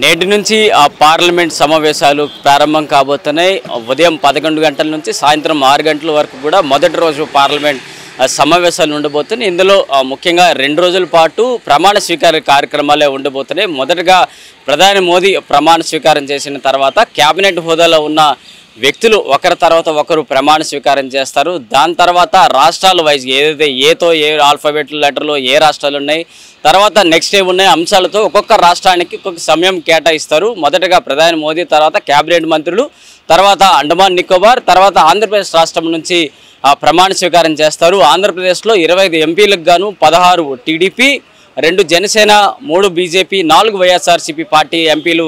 నేటి నుంచి పార్లమెంట్ సమావేశాలు ప్రారంభం కాబోతున్నాయి. ఉదయం 11 గంటల నుంచి సాయంత్రం 6 గంటల వరకు కూడా మొదటి రోజు పార్లమెంట్ సమావేశాలు ఉండబోతున్నాయి. ఇందులో ముఖ్యంగా 2 రోజుల పాటు ప్రమాణ స్వీకార కార్యక్రమాలే ఉండబోతున్నాయి. మొదటగా ప్రధాని మోదీ ప్రమాణ స్వీకారం చేసిన తర్వాత కేబినెట్ హోదాలో ఉన్న వ్యక్తులు ఒకరి తర్వాత ఒకరు ప్రమాణ స్వీకారం చేస్తారు. దాని తర్వాత రాష్ట్రాల వైజ్ ఏదైతే ఏతో ఏ ఆల్ఫాబెట్ లెటర్లో ఏ రాష్ట్రాలు ఉన్నాయి, తర్వాత నెక్స్ట్ ఏమున్నాయి అంశాలతో ఒక్కొక్క రాష్ట్రానికి ఒక్కొక్క సమయం కేటాయిస్తారు. మొదటగా ప్రధాని మోదీ, తర్వాత కేబినెట్ మంత్రులు, తర్వాత అండమాన్ నికోబార్, తర్వాత ఆంధ్రప్రదేశ్ రాష్ట్రం నుంచి ప్రమాణ స్వీకారం చేస్తారు. ఆంధ్రప్రదేశ్లో 25 ఎంపీలకు గాను 16 TDP, 2 Janasena, 3 BJP, 4 YSRCP party ఎంపీలు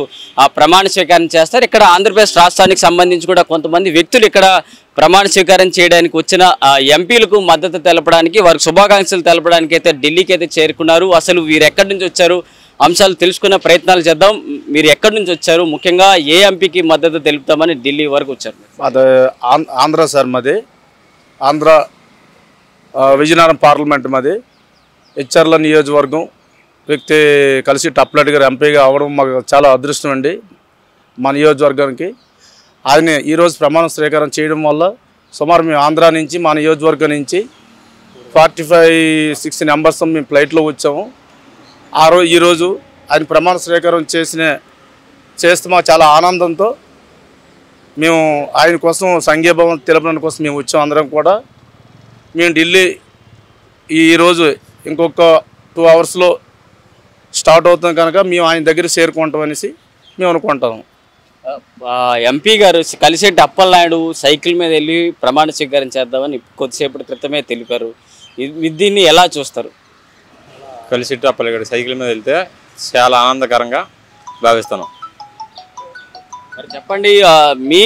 ప్రమాణ స్వీకారం చేస్తారు. ఇక్కడ ఆంధ్రప్రదేశ్ రాష్ట్రానికి సంబంధించి కూడా కొంతమంది వ్యక్తులు ఇక్కడ ప్రమాణ స్వీకారం చేయడానికి వచ్చిన ఎంపీలకు మద్దతు తెలపడానికి, వారికి శుభాకాంక్షలు తెలపడానికి అయితే ఢిల్లీకి అయితే చేరుకున్నారు. అసలు వీరు ఎక్కడి నుంచి వచ్చారు అంశాలు తెలుసుకునే ప్రయత్నాలు చేద్దాం. మీరు ఎక్కడి నుంచి వచ్చారు, ముఖ్యంగా ఏ ఎంపీకి మద్దతు తెలుపుతామని ఢిల్లీ వరకు వచ్చారు? అది ఆంధ్ర సార్, మాది ఆంధ్ర విజయనగరం పార్లమెంట్, మాది హెచ్ఆర్ల నియోజకవర్గం వ్యక్తి కలిసి టప్లెట్ గారు ఎంపీగా అవ్వడం మాకు చాలా అదృష్టం అండి. మా నియోజకవర్గానికి ఆయన ఈరోజు ప్రమాణ స్వీకారం చేయడం వల్ల సుమారు మేము ఆంధ్ర నుంచి మా నియోజకవర్గం నుంచి 45-60 మెంబర్స్ మేము ఫ్లైట్లో వచ్చాము. ఈరోజు ఆయన ప్రమాణ స్వీకారం చేస్తే మాకు చాలా ఆనందంతో మేము ఆయన కోసం సంఘీభావం తెలపడానికి కోసం మేము వచ్చాం. అందరం కూడా మేము ఢిల్లీ ఈరోజు ఇంకొక 2 అవర్స్లో స్టార్ట్ అవుతుంది కనుక మేము ఆయన దగ్గర చేరుకుంటాం అనేసి మేము అనుకుంటాము. ఎంపీ గారు కలిసేటి అప్పలనాయుడు సైకిల్ మీద వెళ్ళి ప్రమాణ స్వీకారం చేద్దామని కొద్దిసేపటి క్రితమే తెలిపారు. దీన్ని ఎలా చూస్తారు? కలిసేటి అప్పలనాయుడు సైకిల్ మీద వెళ్తే చాలా ఆనందకరంగా భావిస్తున్నాం. మరి చెప్పండి, మీ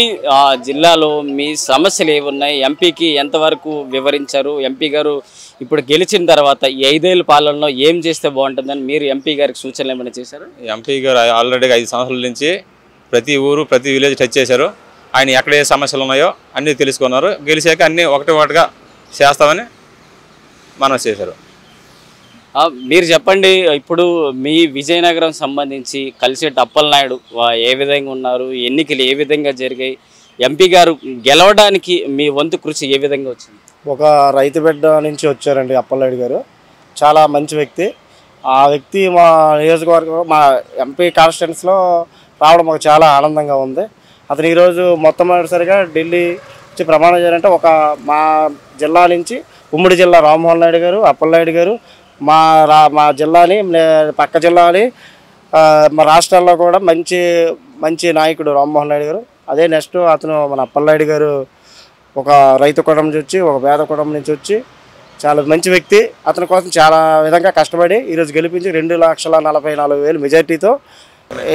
జిల్లాలో మీ సమస్యలు ఏమున్నాయి, ఎంపీకి ఎంతవరకు వివరించారు? ఎంపీ గారు ఇప్పుడు గెలిచిన తర్వాత ఈ 5 ఏళ్ళ పాలనలో ఏం చేస్తే బాగుంటుందని మీరు ఎంపీ గారికి సూచనలు ఏమైనా చేశారు? ఎంపీ గారు ఆల్రెడీ 5 సంవత్సరాల నుంచి ప్రతి ఊరు ప్రతి విలేజ్ టచ్ చేశారు. ఆయన ఎక్కడ ఏ సమస్యలు ఉన్నాయో అన్నీ తెలుసుకున్నారు. గెలిచాక అన్నీ ఒకటిగా చేస్తామని మనం చేశారు. మీరు చెప్పండి, ఇప్పుడు మీ విజయనగరం సంబంధించి కలిసేటి అప్పలనాయుడు ఏ విధంగా ఉన్నారు, ఎన్నికలు ఏ విధంగా జరిగాయి, ఎంపీ గారు గెలవడానికి మీ వంతు కృషి ఏ విధంగా వచ్చింది? ఒక రైతు బిడ్డ నుంచి వచ్చారండి అప్పలనాయుడు గారు. చాలా మంచి వ్యక్తి. ఆ వ్యక్తి మా నియోజకవర్గం, మా ఎంపీ కాన్స్టిట్యున్సీలో రావడం మాకు చాలా ఆనందంగా ఉంది. అతను ఈరోజు మొట్టమొదటిసారిగా ఢిల్లీ వచ్చి ప్రమాణం చేయాలంటే మా జిల్లా నుంచి ఉమ్మడి జిల్లా రామ్మోహన్ నాయుడు గారు, అప్పలనాయుడు గారు, మా జిల్లాని, పక్క జిల్లాని, మా రాష్ట్రాల్లో కూడా మంచి నాయకుడు రామ్మోహన్ నాయుడు గారు. అదే నెక్స్ట్ అతను మన అప్పలనాయుడు గారు ఒక రైతు కుటుంబం నుంచి వచ్చి, ఒక పేద కుటుంబం నుంచి వచ్చి చాలా మంచి వ్యక్తి. అతని కోసం చాలా విధంగా కష్టపడి ఈరోజు గెలిపించి 2,44,000 మెజార్టీతో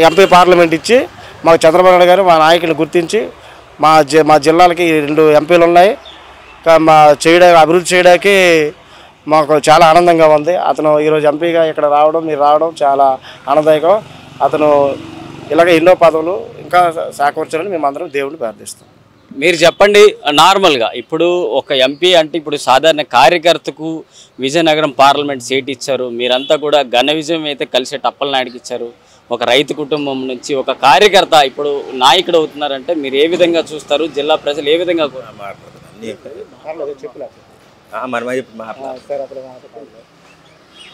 ఎంపీ పార్లమెంట్ ఇచ్చి మాకు చంద్రబాబు నాయుడు గారు మా నాయకుని గుర్తించి మా జిల్లాలకి 2 ఎంపీలు ఉన్నాయి. అభివృద్ధి చేయడానికి మాకు చాలా ఆనందంగా ఉంది. అతను ఈరోజు ఎంపీగా ఇక్కడ మీరు రావడం చాలా ఆనందదాయకం. అతను ఇలాగ ఎన్నో పదవులు ఇంకా సాకూర్చాలని మేమందరం దేవుడిని ప్రార్థిస్తాం. మీరు చెప్పండి, నార్మల్గా ఇప్పుడు ఒక ఎంపీ అంటే ఇప్పుడు సాధారణ కార్యకర్తకు విజయనగరం పార్లమెంట్ సీట్ ఇచ్చారు. మీరంతా కూడా ఘన విజయం అయితే కలిసేటి అప్పలనాయుడికి ఇచ్చారు. ఒక రైతు కుటుంబం నుంచి ఒక కార్యకర్త ఇప్పుడు నాయకుడు అవుతున్నారంటే మీరు ఏ విధంగా చూస్తారు? జిల్లా ప్రజలు ఏ విధంగా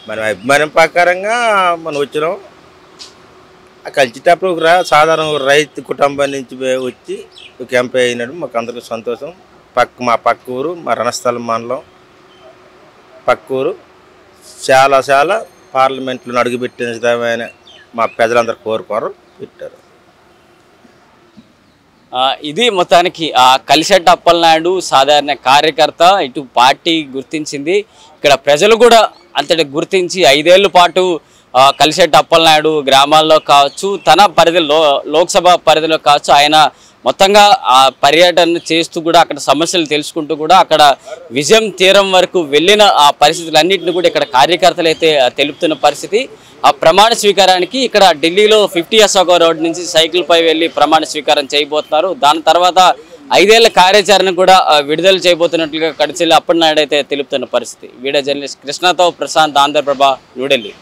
మన అభిమానం ప్రకారంగా మనం వచ్చినాం. కలిసేటప్పుడు సాధారణ రైతు కుటుంబం నుంచి వచ్చి ఒక ఎంపీ అయినాడు. మాకు అందరికీ సంతోషం. మా పక్క ఊరు, మా రణస్థలం మండలం పక్క ఊరు చాలా పార్లమెంట్లో అడుగుపెట్టిన మా ప్రజలందరూ కోరుకోరు పెట్టారు. ఇది మొత్తానికి కలిసేటి అప్పలనాయుడు సాధారణ కార్యకర్త, ఇటు పార్టీ గుర్తించింది, ఇక్కడ ప్రజలు కూడా అంతటి గుర్తించి 5 ఏళ్ల పాటు కలిసేటి అప్పలనాయుడు గ్రామాల్లో కావచ్చు, తన పరిధిలో లోక్సభ పరిధిలో కావచ్చు, ఆయన మొత్తంగా పర్యటన చేస్తూ కూడా అక్కడ సమస్యలు తెలుసుకుంటూ కూడా అక్కడ విజయం తీరం వరకు వెళ్ళిన ఆ పరిస్థితులన్నింటినీ కూడా ఇక్కడ కార్యకర్తలు అయితే తెలుపుతున్న పరిస్థితి. ఆ ప్రమాణ స్వీకారానికి ఇక్కడ ఢిల్లీలో 50 అశోక రోడ్ నుంచి సైకిల్పై వెళ్ళి ప్రమాణ స్వీకారం చేయబోతున్నారు. దాని తర్వాత 5 ఏళ్ల కార్యాచరణ కూడా విడుదల చేయబోతున్నట్లుగా కడిచెల్లి అప్పలనాయుడు అయితే తెలుపుతున్న పరిస్థితి. వీడియో జర్నలిస్ట్ కృష్ణతో ప్రశాంత్, ఆంధ్రప్రభ, న్యూఢిల్లీ.